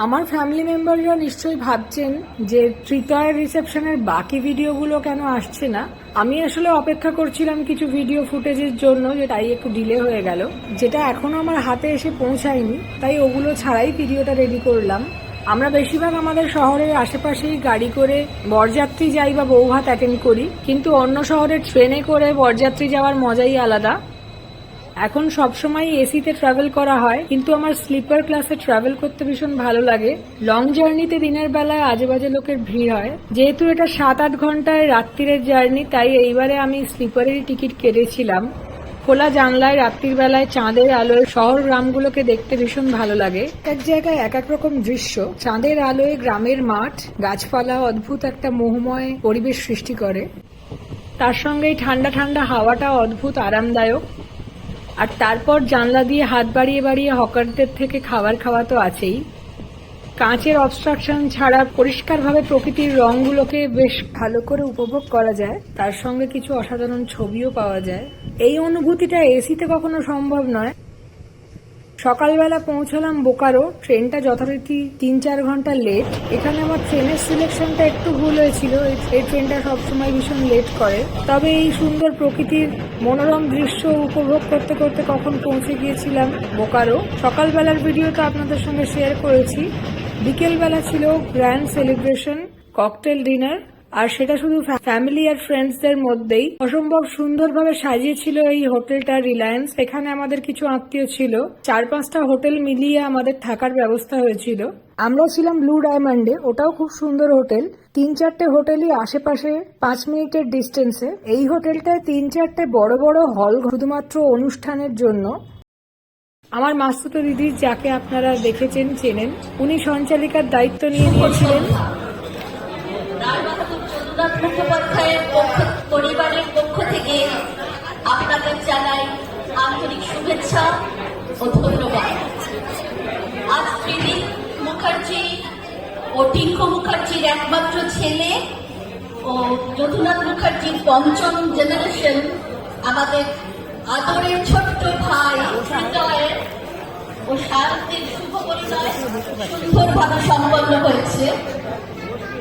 আমার ফ্যামিলি মেম্বাররা নিশ্চয়ই ভাবছেন যে তৃতীয়ের রিসেপশনের বাকি ভিডিওগুলো কেন আসছে না। আমি আসলে অপেক্ষা করছিলাম কিছু ভিডিও ফুটেজের জন্য, যে তাই একটু ডিলে হয়ে গেল, যেটা এখনো আমার হাতে এসে পৌঁছায়নি, তাই ওগুলো ছাড়াই ভিডিওটা রেডি করলাম। আমরা বেশিরভাগ আমাদের শহরের আশেপাশেই গাড়ি করে বরযাত্রী যাই বা বৌভাত অ্যাটেন্ড করি, কিন্তু অন্য শহরের ট্রেনে করে বরযাত্রী যাওয়ার মজাই আলাদা। এখন সবসময় এসিতে ট্রাভেল করা হয়, কিন্তু আমার স্লিপার ক্লাসে ট্রাভেল করতে ভীষণ ভালো লাগে। লং জার্নিতে দিনের বেলায় আজে বাজে লোকের ভিড় হয়, যেহেতু এটা 7-8 ঘন্টায় রাত্রিরের জার্নি, তাই এইবারে আমি স্লিপারেরই টিকিট কেটেছিলাম। খোলা জানলায় রাত্রির বেলায় চাঁদের আলোয় শহর গ্রামগুলোকে দেখতে ভীষণ ভালো লাগে। এক জায়গায় এক এক রকম দৃশ্য, চাঁদের আলোয় গ্রামের মাঠ, গাছপালা অদ্ভুত একটা মোহময় পরিবেশ সৃষ্টি করে। তার সঙ্গেই ঠান্ডা ঠান্ডা হাওয়াটা অদ্ভুত আরামদায়ক। আর তারপর জানলা দিয়ে হাত বাড়িয়ে বাড়িয়ে হকারদের থেকে খাবার খাওয়া তো আছেই। কাঁচের অবস্ট্রাকশন ছাড়া পরিষ্কারভাবে প্রকৃতির রঙগুলোকে বেশ ভালো করে উপভোগ করা যায়, তার সঙ্গে কিছু অসাধারণ ছবিও পাওয়া যায়। এই অনুভূতিটা এসিতে কখনো সম্ভব নয়। সকালবেলা পৌঁছলাম বোকারো। ট্রেনটা যথারীতি 3-4 ঘন্টা লেট। এখানে আমার ট্রেনের সিলেকশনটা একটু ভুল হয়েছিল, এই ট্রেনটা সবসময় ভীষণ লেট করে। তবে এই সুন্দর প্রকৃতির মনোরম দৃশ্য উপভোগ করতে করতে কখন পৌঁছে গিয়েছিলাম বোকারো। সকালবেলার ভিডিও তো আপনাদের সঙ্গে শেয়ার করেছি। বিকেলবেলা ছিল গ্র্যান্ড সেলিব্রেশন, ককটেল ডিনার, আর সেটা শুধু ফ্যামিলি আর ফ্রেন্ডসদের মধ্যেই। অসম্ভব সুন্দরভাবে সাজিয়েছিল এই হোটেলটা রিলায়েন্স। এখানে আমাদের কিছু আত্মীয় ছিল, 4-5টা হোটেল মিলিয়ে আমাদের থাকার ব্যবস্থা হয়েছিল। আমরা ছিলাম ব্লু ডায়মন্ডে, ওটাও খুব সুন্দর হোটেল। 3-4টে হোটেলই আশেপাশে 5 মিনিটের ডিস্টেন্সে। এই হোটেলটায় 3-4টে বড় বড় হল শুধুমাত্র অনুষ্ঠানের জন্য। আমার মাস্তুতো দিদি, যাকে আপনারা দেখেছেন চেনেন, উনি সঞ্চালিকার দায়িত্ব নিয়ে নিয়েছিলেন। মুখোপাধ্যায়ের পরিবারের পক্ষ থেকে আপনাদের জানাই আন্তরিক শুভেচ্ছা ও ধন্যবাদ। আজ ত্রিদীপ মুখার্জি ও টিঙ্কু মুখার্জির একমাত্র ছেলে ও যদুনাথ মুখার্জির 5ম জেনারেশন, আমাদের আদরের ছোট্ট ভাই হৃদয়ের ও শারদের শুভ পরিচয় সুন্দরভাবে সম্পন্ন হয়েছে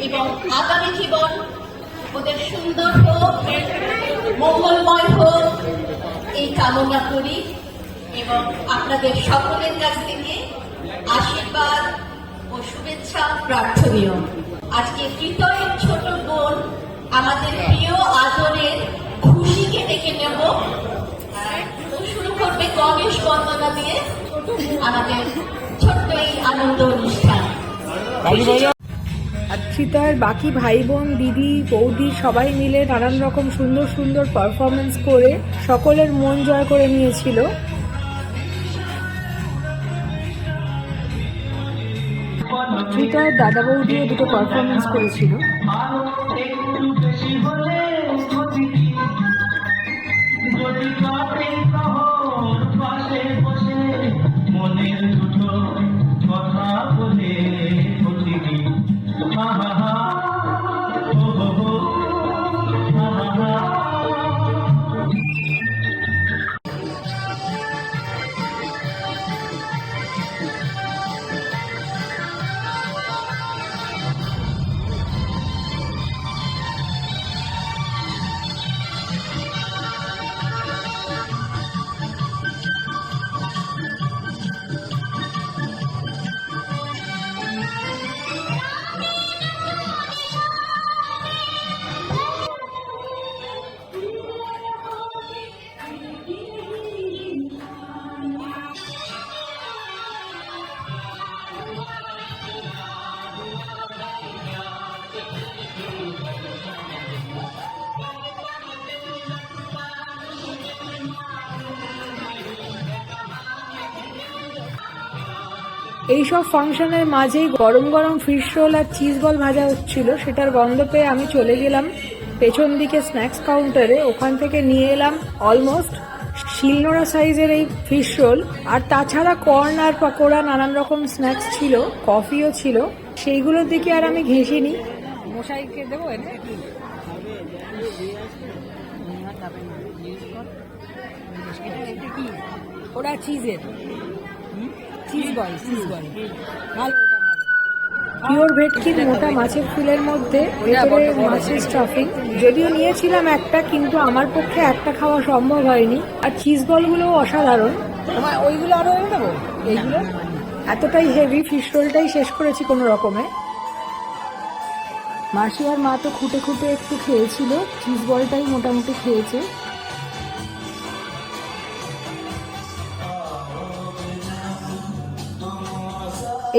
এবং আগামী জীবন ওদের সুন্দর হোক, মঙ্গলময় হোক, এই কামনা করি এবং আপনাদের সকলের কাছ থেকে আশীর্বাদ ও শুভেচ্ছা প্রার্থনীয়। আজকে তৃতীয়ের ছোট বোন আমাদের প্রিয় আদরের খুশিকে ডেকে নেব। শুরু করবে গণেশ বন্দনা দিয়ে আমাদের ছোট্ট এই আনন্দ অনুষ্ঠান। আর তৃতীয়ের বাকি ভাই বোন, দিদি, বৌদি সবাই মিলে নানান রকম সুন্দর সুন্দর পারফরমেন্স করে সকলের মন জয় করে নিয়েছিল। তৃতীয়ের দাদা বৌদিও দুটো পারফরমেন্স করেছিল। এইসব ফাংশনের মাঝেই গরম গরম ফিশ রোল আর চিজ বল ভাজা হচ্ছিল। সেটার গন্ধ পেয়ে আমি চলে গেলাম পেছন দিকে স্ন্যাক্স কাউন্টারে। ওখান থেকে নিয়ে এলাম অলমোস্ট শিলনোড়া সাইজের এই ফিশ রোল, আর তাছাড়া কর্ন আর পকোড়া, নানান রকম স্ন্যাক্স ছিল, কফিও ছিল। সেইগুলোর দিকে আর আমি ঘেঁষিনি। মশাইকে দেবো ওরা চিজের চিজ বল ভালো। পিওর ভেটকির মোটা মাছের ফিলের মধ্যে ভেতরে মাছের স্টাফিং। যদিও নিয়েছিলাম একটা, কিন্তু আমার পক্ষে একটা খাওয়া সম্ভব হয়নি। আর চিজ বলগুলো অসাধারণ। ওইগুলো আরো এনে দেবো। এইগুলো এতটাই হেভি, ফিশ রোলটাই শেষ করেছি কোনো রকমে। মাসি আর মা তো খুঁটে খুঁটে একটু খেয়েছিল, চিজ বলটাই মোটামুটি খেয়েছে।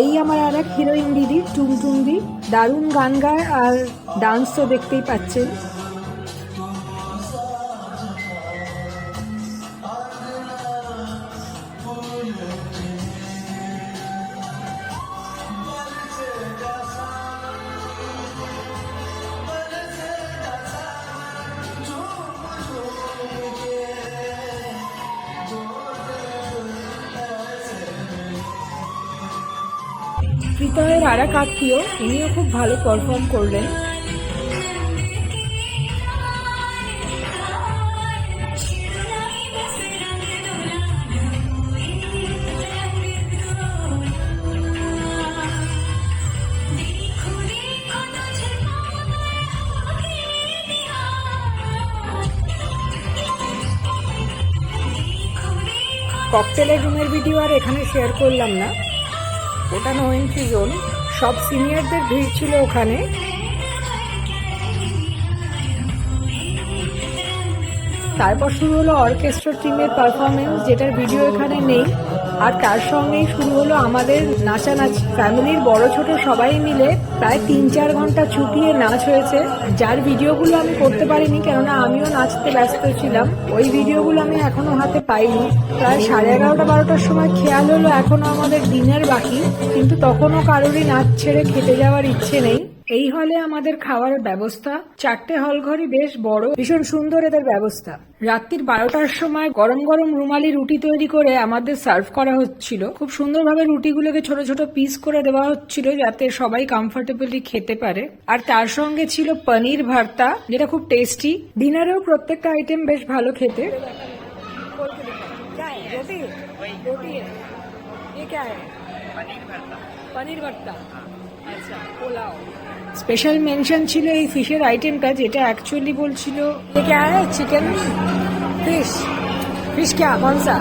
এই আমার আর এক হিরোইন দিদি, টুমটুম দি, দারুণ গান গায় আর ডান্স তো দেখতেই পাচ্ছেন। ত্রিতয়ের আর এক আত্মীয়, ইনিও খুব ভালো পারফর্ম করলেন। ককটেলের রুমের ভিডিও আর এখানে শেয়ার করলাম না, ওটা নো এন্ট্রি জোন। সব সিনিয়রদের ভিড় ছিল ওখানে। তারপর শুরু হলো অর্কেস্ট্রা টিমের পারফরমেন্স, যেটার ভিডিও এখানে নেই। আর তার সঙ্গেই শুরু হলো আমাদের নাচানাচি। ফ্যামিলির বড় ছোট সবাই মিলে প্রায় 3-4 ঘন্টা ছুটিয়ে নাচ হয়েছে, যার ভিডিওগুলো আমি করতে পারিনি, কেননা আমিও নাচতে ব্যস্ত ছিলাম। ওই ভিডিওগুলো আমি এখনো হাতে পাইনি। প্রায় 11:30-12টার সময় খেয়াল হলো এখনো আমাদের ডিনার বাকি, কিন্তু তখনও কারোরই নাচ ছেড়ে খেতে যাওয়ার ইচ্ছে নেই। এই হলে আমাদের খাওয়ার ব্যবস্থা। 4টে হল ঘরই বেশ বড়, ভীষণ সুন্দর এদের ব্যবস্থা। রাত্রির 12টার সময় গরম গরম রুমালি রুটি তৈরি করে আমাদের সার্ভ করা হচ্ছিল। খুব সুন্দরভাবে রুটিগুলোকে ছোট ছোট পিস করে দেওয়া হচ্ছিল, যাতে সবাই কমফোর্টেবলি খেতে পারে। আর তার সঙ্গে ছিল পনির ভর্তা, যেটা খুব টেস্টি। ডিনারেও প্রত্যেকটা আইটেম বেশ ভালো খেতে। পনির ভর্তা, আচ্ছা, পোলাও। স্পেশাল মেনশন ছিল এই ফিশের আইটেমটা, যেটা অ্যাকচুয়ালি বলছিল চিকেন ফিশ। ফিশ ক্যা কনসা?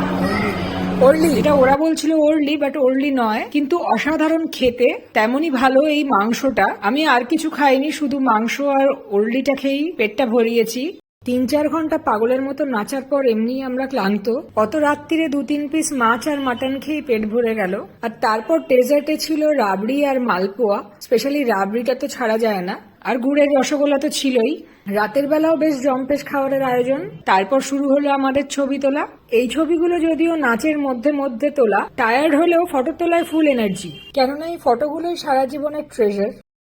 ওরলি। এটা ওরা বলছিল ওরলি, বাট ওরলি নয়, কিন্তু অসাধারণ খেতে। তেমনই ভালো এই মাংসটা। আমি আর কিছু খাইনি, শুধু মাংস আর ওরলিটা খেয়েই পেটটা ভরিয়েছি। 3-4 ঘন্টা পাগলের মতো নাচার পর এমনি আমরা ক্লান্ত। অত রাত্রিরে 2-3 পিস মাছ আর মাটন খেয়ে পেট ভরে গেল। আর তারপর ডেজার্টে ছিল রাবড়ি আর মালপোয়া। স্পেশালি রাবড়িটা তো ছাড়া যায় না, আর গুড়ের রসগোল্লা তো ছিলই। রাতের বেলাও বেশ জম্পেশ খাবারের আয়োজন। তারপর শুরু হলো আমাদের ছবি তোলা। এই ছবিগুলো যদিও নাচের মধ্যে মধ্যে তোলা, টায়ার্ড হলেও ফটো তোলায় ফুল এনার্জি, কেননা এই ফটোগুলোই সারা জীবনের ট্রেজার।